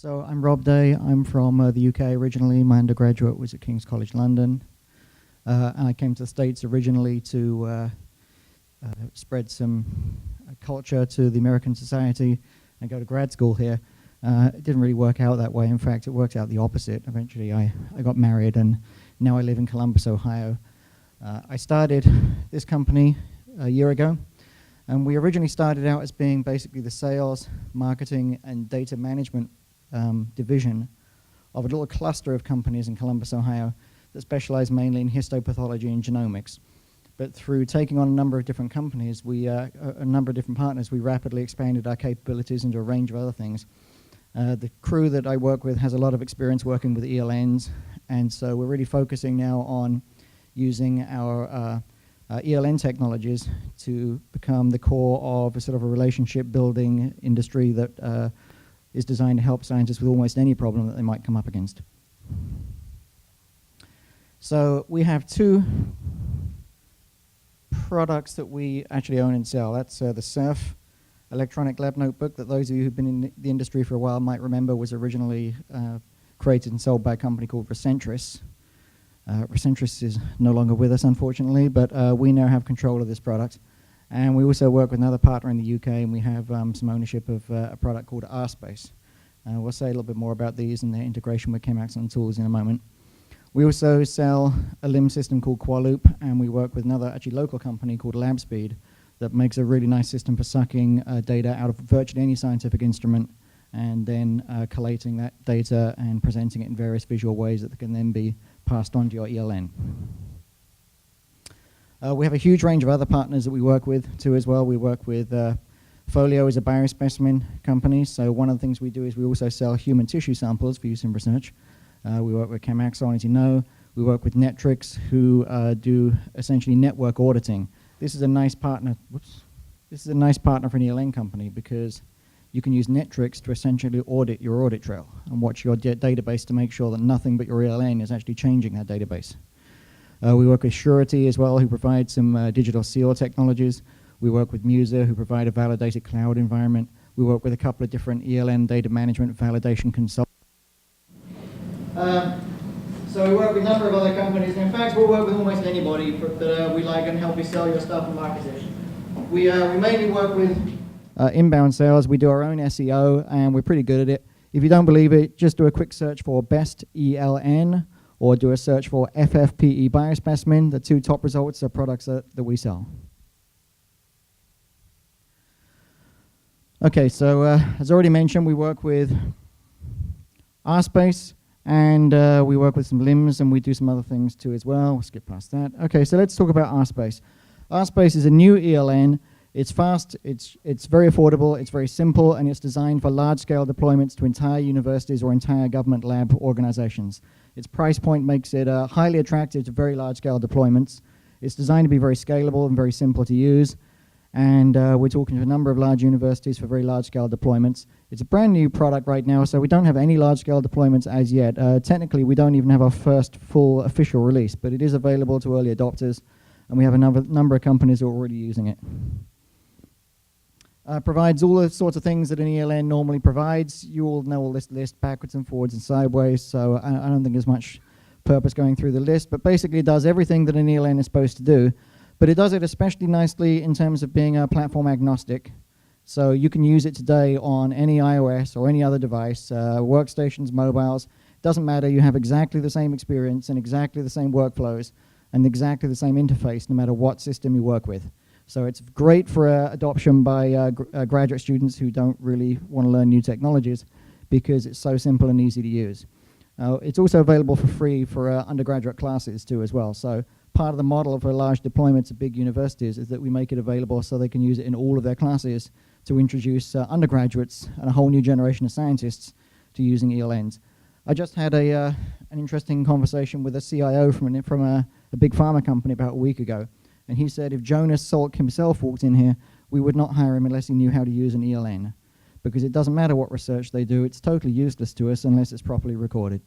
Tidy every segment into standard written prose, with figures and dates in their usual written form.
So I'm Rob Day. I'm from the UK originally. My undergraduate was at King's College London. And I came to the States originally to spread some culture to the American society and go to grad school here. It didn't really work out that way. In fact, it worked out the opposite. Eventually, I got married, and now I live in Columbus, Ohio. I started this company a year ago, and we originally started out as being basically the sales, marketing, and data management division of a little cluster of companies in Columbus, Ohio that specialize mainly in histopathology and genomics. But through taking on a number of different companies, a number of different partners, we rapidly expanded our capabilities into a range of other things. The crew that I work with has a lot of experience working with ELNs, and so we're really focusing now on using our ELN technologies to become the core of a sort of a relationship building industry that is designed to help scientists with almost any problem that they might come up against. So we have two products that we actually own and sell. That's the CERF electronic lab notebook that those of you who've been in the industry for a while might remember was originally created and sold by a company called Recentris. Recentris is no longer with us, unfortunately, but we now have control of this product. And we also work with another partner in the UK, and we have some ownership of a product called RSpace. We'll say a little bit more about these and their integration with ChemAxon tools in a moment. We also sell a LIMS system called Qualoop, and we work with another actually local company called LabSpeed that makes a really nice system for sucking data out of virtually any scientific instrument and then collating that data and presenting it in various visual ways that can then be passed on to your ELN. We have a huge range of other partners that we work with too as well. We work with Folio as a biospecimen company, so one of the things we do is we also sell human tissue samples for use in research. We work with ChemAxon, as you know. We work with Netrix, who do essentially network auditing. This is a nice partner. Whoops. This is a nice partner for an ELN company because you can use Netrix to essentially audit your audit trail and watch your database to make sure that nothing but your ELN is actually changing that database. We work with Surety as well, who provide some digital seal technologies. We work with Musa, who provide a validated cloud environment. We work with a couple of different ELN data management validation consultants. So we work with a number of other companies, and in fact we'll work with almost anybody that we like and help you sell your stuff and market it. We mainly work with inbound sales. We do our own SEO, and we're pretty good at it. If you don't believe it, just do a quick search for best ELN, or do a search for FFPE biospecimen. The two top results are products that we sell. Okay, so as already mentioned, we work with RSpace, and we work with some LIMS, and we do some other things too as well. We'll skip past that. Okay, so let's talk about RSpace. RSpace is a new ELN. It's fast, it's very affordable, it's very simple, and it's designed for large-scale deployments to entire universities or entire government lab organizations. Its price point makes it highly attractive to very large-scale deployments. It's designed to be very scalable and very simple to use. And we're talking to a number of large universities for very large-scale deployments. It's a brand new product right now, so we don't have any large-scale deployments as yet. Technically, we don't even have our first full official release, but it is available to early adopters, and we have a number of companies who are already using it. Provides all the sorts of things that an ELN normally provides. You all know all this list backwards and forwards and sideways, so I don't think there's much purpose going through the list, but basically it does everything that an ELN is supposed to do, but it does it especially nicely in terms of being platform agnostic. So you can use it today on any iOS or any other device, workstations, mobiles. Doesn't matter, you have exactly the same experience and exactly the same workflows and exactly the same interface no matter what system you work with. So it's great for adoption by graduate students who don't really want to learn new technologies because it's so simple and easy to use. It's also available for free for undergraduate classes too as well. So part of the model for large deployments at big universities is that we make it available so they can use it in all of their classes to introduce undergraduates and a whole new generation of scientists to using ELNs. I just had an interesting conversation with a CIO from a big pharma company about a week ago. And he said if Jonas Salk himself walked in here, we would not hire him unless he knew how to use an ELN. Because it doesn't matter what research they do, it's totally useless to us unless it's properly recorded.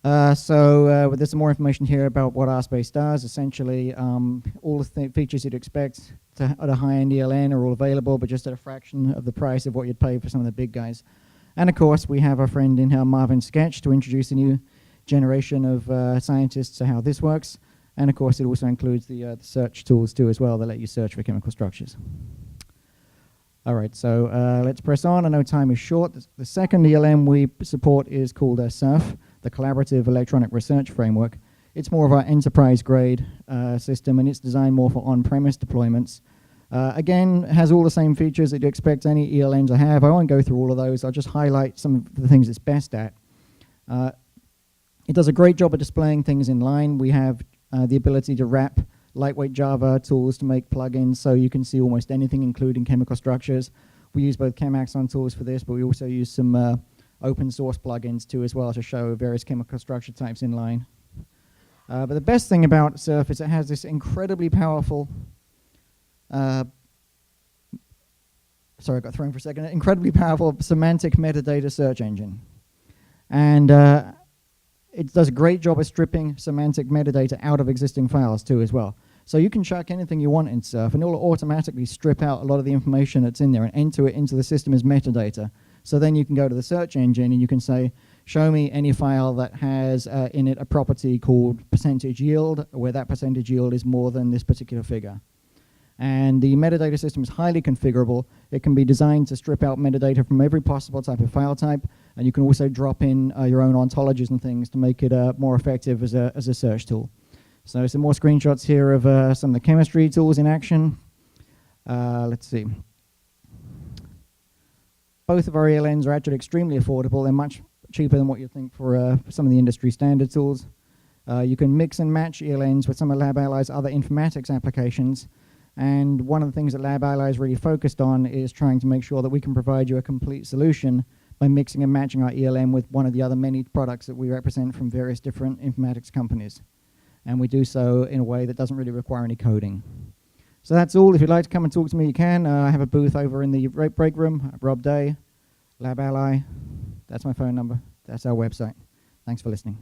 There's some more information here about what RSpace does. Essentially, all the features you'd expect at a high-end ELN are all available, but just at a fraction of the price of what you'd pay for some of the big guys. And of course, we have our friend in here, Marvin Sketch, to introduce a new generation of scientists to how this works. And of course, it also includes the search tools too as well that let you search for chemical structures. All right, so let's press on. I know time is short. The second ELN we support is called CERF, the Collaborative Electronic Research Framework. It's more of our enterprise-grade system, and it's designed more for on-premise deployments. Again, it has all the same features that you expect any ELN to have. I won't go through all of those. I'll just highlight some of the things it's best at. It does a great job of displaying things in line. We have the ability to wrap lightweight Java tools to make plugins so you can see almost anything, including chemical structures. We use both ChemAxon tools for this, but we also use some open source plugins too as well to show various chemical structure types in line. But the best thing about CERF is it has this incredibly powerful, sorry, I got thrown for a second, incredibly powerful semantic metadata search engine. And it does a great job of stripping semantic metadata out of existing files too as well. So you can chuck anything you want in CERF and it will automatically strip out a lot of the information that's in there and enter it into the system as metadata. So then you can go to the search engine and you can say, show me any file that has in it a property called percentage yield, where that percentage yield is more than this particular figure. And the metadata system is highly configurable. It can be designed to strip out metadata from every possible type of file type, and you can also drop in your own ontologies and things to make it more effective as a search tool. So some more screenshots here of some of the chemistry tools in action. Let's see. Both of our ELNs are actually extremely affordable. They're much cheaper than what you'd think for some of the industry standard tools. You can mix and match ELNs with some of LabAlly's other informatics applications. And one of the things that LabAlly is really focused on is trying to make sure that we can provide you a complete solution by mixing and matching our ELN with one of the other many products that we represent from various different informatics companies. And we do so in a way that doesn't really require any coding. So that's all. If you'd like to come and talk to me, you can. I have a booth over in the break room. Rob Day, LabAlly. That's my phone number. That's our website. Thanks for listening.